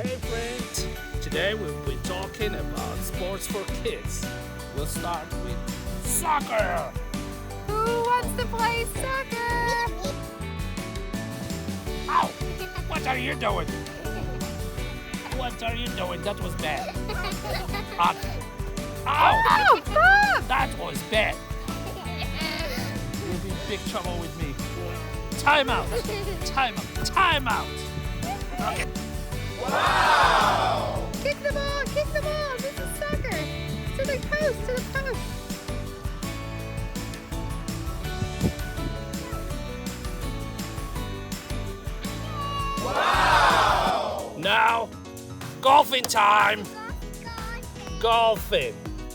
Hey friends, today we'll be talking about sports for kids. We'll start with soccer. Who wants to play soccer? Ow! What are you doing? What are you doing? That was bad. Ow! Oh, stop! That was bad. You'll be in big trouble with me. Time out. Time out. Time out. Okay. Wow! Kick the ball, kick the ball. This is soccer. To the post, to the post. Wow! Now, golfing time. Golfing.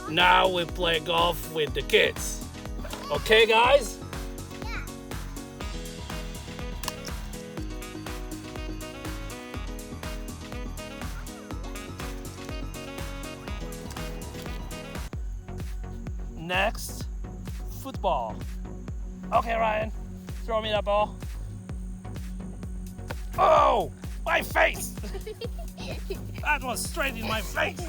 Now we play golf with the kids. Okay, guys? Yeah. Next, football. Okay, Ryan, throw me that ball. Oh, my face! That was straight in my face.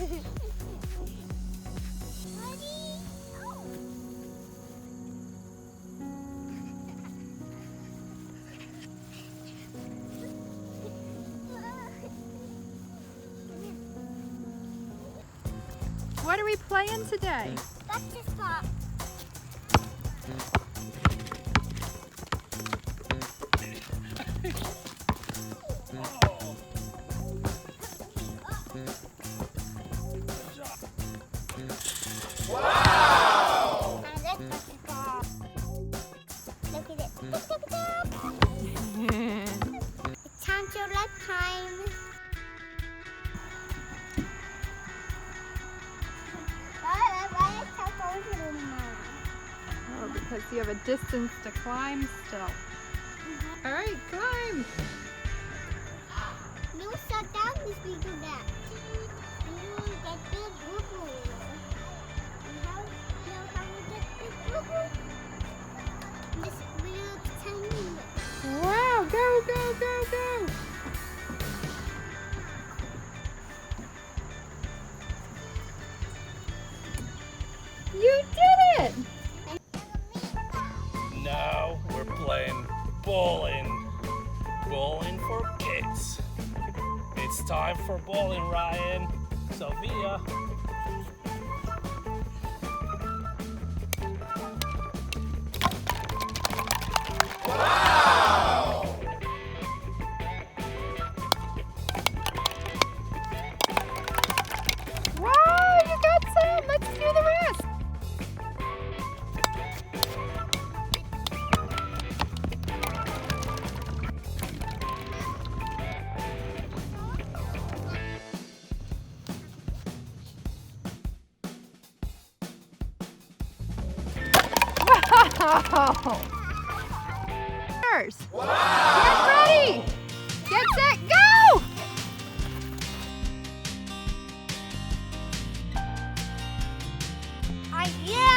What are we playing today? That's the spot. Wow! Now that's the spot. Look at it. It's time to let time. Oh, because you have a distance to climb still. All right, climb. No, shut down this video back. Get big boo-boo. And how you get big boo-boo? This video is 10 minutes. Wow, go, go, go, go. You did it! Now we're playing bowling. Bowling for kids. It's time for bowling, Ryan. Sofia. Wow! Wow, you got some! Let's do the rest! Wow! Get ready! Get set, go! Yeah!